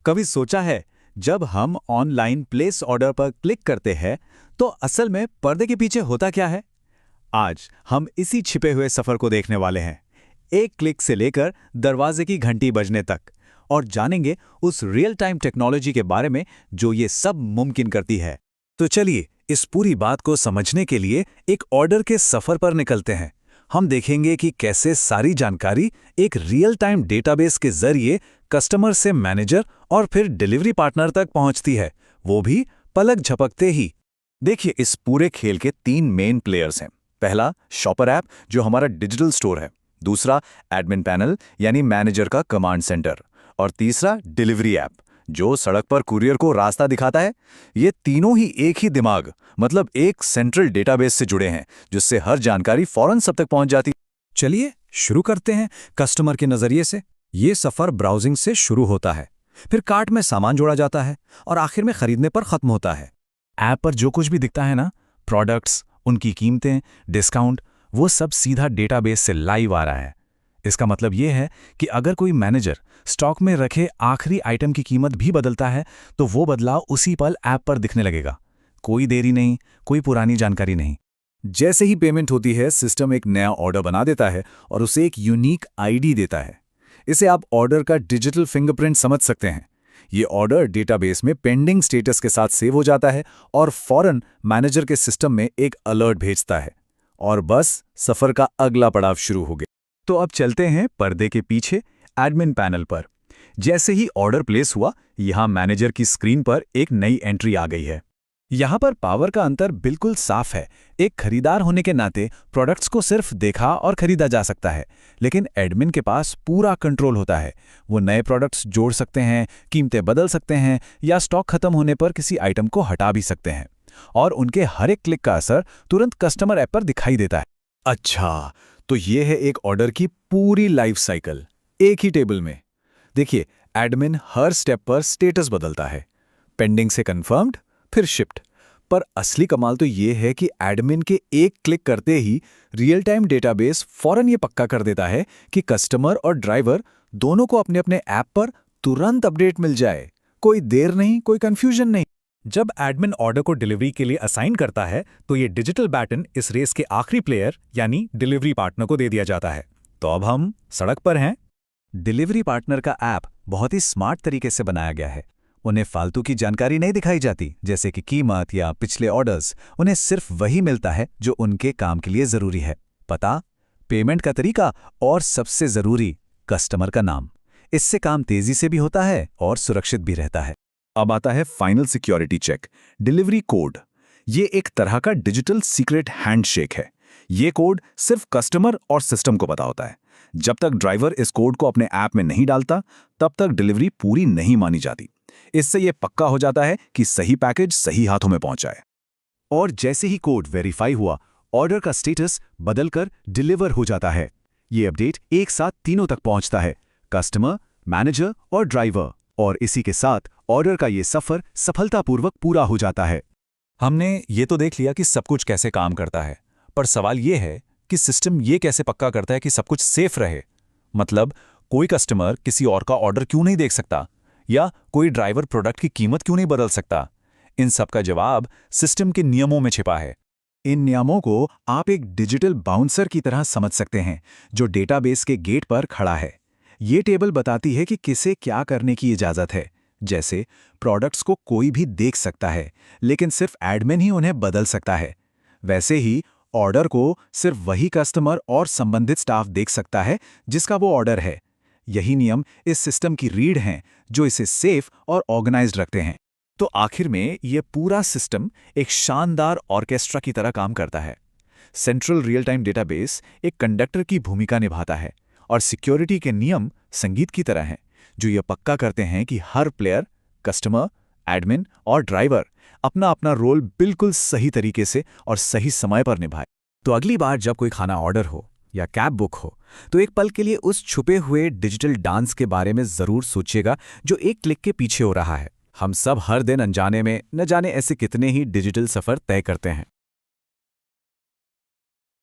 कभी सोचा है, जब हम ऑनलाइन प्लेस ऑर्डर पर क्लिक करते हैं तो असल में पर्दे के पीछे होता क्या है? आज हम इसी छिपे हुए सफर को देखने वाले हैं, एक क्लिक से लेकर दरवाजे की घंटी बजने तक, और जानेंगे उस रियल टाइम टेक्नोलॉजी के बारे में जो ये सब मुमकिन करती है। तो चलिए इस पूरी बात को समझने के लिए एक ऑर्डर के सफर पर निकलते हैं। हम देखेंगे कि कैसे सारी जानकारी एक रियल टाइम डेटाबेस के जरिए कस्टमर से मैनेजर और फिर डिलीवरी पार्टनर तक पहुंचती है, वो भी पलक झपकते ही। देखिए, इस पूरे खेल के 3 मेन प्लेयर्स हैं। पहला, शॉपर ऐप जो हमारा डिजिटल स्टोर है। दूसरा, एडमिन पैनल यानी मैनेजर का कमांड सेंटर। और तीसरा, डिलीवरी ऐप जो सड़क पर कुरियर को रास्ता दिखाता है। ये तीनों ही एक ही दिमाग, मतलब एक सेंट्रल डेटाबेस से जुड़े हैं, जिससे हर जानकारी फौरन सब तक पहुंच जाती। चलिए शुरू करते हैं कस्टमर के नजरिए से। ये सफर ब्राउजिंग से शुरू होता है, फिर कार्ट में सामान जोड़ा जाता है और आखिर में खरीदने पर खत्म होता है। ऐप पर जो कुछ भी दिखता है ना, प्रोडक्ट्स, उनकी कीमतें, डिस्काउंट, वो सब सीधा डेटाबेस से लाइव आ रहा है। इसका मतलब ये है कि अगर कोई मैनेजर स्टॉक में रखे आखिरी आइटम की कीमत भी बदलता है तो वो बदलाव उसी पल ऐप पर दिखने लगेगा। कोई देरी नहीं, कोई पुरानी जानकारी नहीं। जैसे ही पेमेंट होती है, सिस्टम एक नया ऑर्डर बना देता है और उसे एक यूनिक आईडी देता है। इसे आप ऑर्डर का डिजिटल फिंगरप्रिंट समझ सकते हैं। ये ऑर्डर डेटाबेस में पेंडिंग स्टेटस के साथ सेव हो जाता है और फौरन मैनेजर के सिस्टम में एक अलर्ट भेजता है, और बस सफर का अगला पड़ाव शुरू हो गया। तो अब चलते हैं पर्दे के पीछे, एडमिन पैनल पर। जैसे ही ऑर्डर प्लेस हुआ, यहां मैनेजर की स्क्रीन पर एक नई एंट्री आ गई है। यहां पर पावर का अंतर बिल्कुल साफ है। एक खरीदार होने के नाते प्रोडक्ट्स को सिर्फ देखा और खरीदा जा सकता है, लेकिन एडमिन के पास पूरा कंट्रोल होता है। वो नए प्रोडक्ट्स जोड़ सकते हैं, कीमतें बदल सकते हैं या स्टॉक खत्म होने पर किसी आइटम को हटा भी सकते हैं, और उनके हर एक क्लिक का असर तुरंत कस्टमर ऐप पर दिखाई देता है। अच्छा, तो ये है एक ऑर्डर की पूरी लाइफ साइकिल एक ही टेबल में। देखिए, एडमिन हर स्टेप पर स्टेटस बदलता है, पेंडिंग से कंफर्म्ड, फिर शिफ्ट। पर असली कमाल तो ये है कि एडमिन के एक क्लिक करते ही रियल टाइम डेटाबेस फौरन ये पक्का कर देता है कि कस्टमर और ड्राइवर दोनों को अपने अपने ऐप पर तुरंत अपडेट मिल जाए। कोई देर नहीं, कोई कंफ्यूजन नहीं। जब एडमिन ऑर्डर को डिलीवरी के लिए असाइन करता है तो ये डिजिटल बैटन इस रेस के आखिरी प्लेयर यानी डिलीवरी पार्टनर को दे दिया जाता है। तो अब हम सड़क पर हैं। डिलीवरी पार्टनर का ऐप बहुत ही स्मार्ट तरीके से बनाया गया है। उन्हें फालतू की जानकारी नहीं दिखाई जाती, जैसे कि कीमत या पिछले ऑर्डर्स। उन्हें सिर्फ वही मिलता है जो उनके काम के लिए जरूरी है। पता, पेमेंट का तरीका और सबसे जरूरी, कस्टमर का नाम। इससे काम तेजी से भी होता है और सुरक्षित भी रहता है। अब आता है final security check, delivery code. ये एक तरह का डिजिटल सीक्रेट हैंडशेक है। ये कोड सिर्फ कस्टमर और सिस्टम को पता होता है। जब तक ड्राइवर इस कोड को अपने ऐप में नहीं डालता, तब तक डिलीवरी पूरी नहीं मानी जाती। इससे यह पक्का हो जाता है कि सही पैकेज सही हाथों में पहुंचा है। और जैसे ही कोड वेरीफाई हुआ, ऑर्डर का स्टेटस बदलकर डिलीवर हो जाता है। ये अपडेट एक साथ तीनों तक पहुंचता है, कस्टमर, मैनेजर और ड्राइवर। और इसी के साथ ऑर्डर का ये सफर सफलतापूर्वक पूरा हो जाता है। हमने ये तो देख लिया कि सब कुछ कैसे काम करता है, पर सवाल ये है कि सिस्टम ये कैसे पक्का करता है कि सब कुछ सेफ रहे। मतलब कोई कस्टमर किसी और का ऑर्डर क्यों नहीं देख सकता, या कोई ड्राइवर प्रोडक्ट की कीमत क्यों नहीं बदल सकता? इन सब का जवाब सिस्टम के नियमों में छिपा है। इन नियमों को आप एक डिजिटल बाउंसर की तरह समझ सकते हैं, जो डेटाबेस के गेट पर खड़ा है। ये टेबल बताती है कि किसे क्या करने की इजाजत है। जैसे प्रोडक्ट्स को कोई भी देख सकता है, लेकिन सिर्फ एडमिन ही उन्हें बदल सकता है। वैसे ही ऑर्डर को सिर्फ वही कस्टमर और संबंधित स्टाफ देख सकता है जिसका वो ऑर्डर है। यही नियम इस सिस्टम की रीढ़ हैं, जो इसे सेफ और ऑर्गेनाइज्ड रखते हैं। तो आखिर में ये पूरा सिस्टम एक शानदार ऑर्केस्ट्रा की तरह काम करता है। सेंट्रल रियल टाइम डेटाबेस एक कंडक्टर की भूमिका निभाता है, और सिक्योरिटी के नियम संगीत की तरह हैं, जो ये पक्का करते हैं कि हर प्लेयर, कस्टमर, एडमिन और ड्राइवर अपना अपना रोल बिल्कुल सही तरीके से और सही समय पर निभाए। तो अगली बार जब कोई खाना ऑर्डर हो या कैब बुक हो, तो एक पल के लिए उस छुपे हुए डिजिटल डांस के बारे में जरूर सोचिएगा जो एक क्लिक के पीछे हो रहा है। हम सब हर दिन अनजाने में न जाने ऐसे कितने ही डिजिटल सफर तय करते हैं।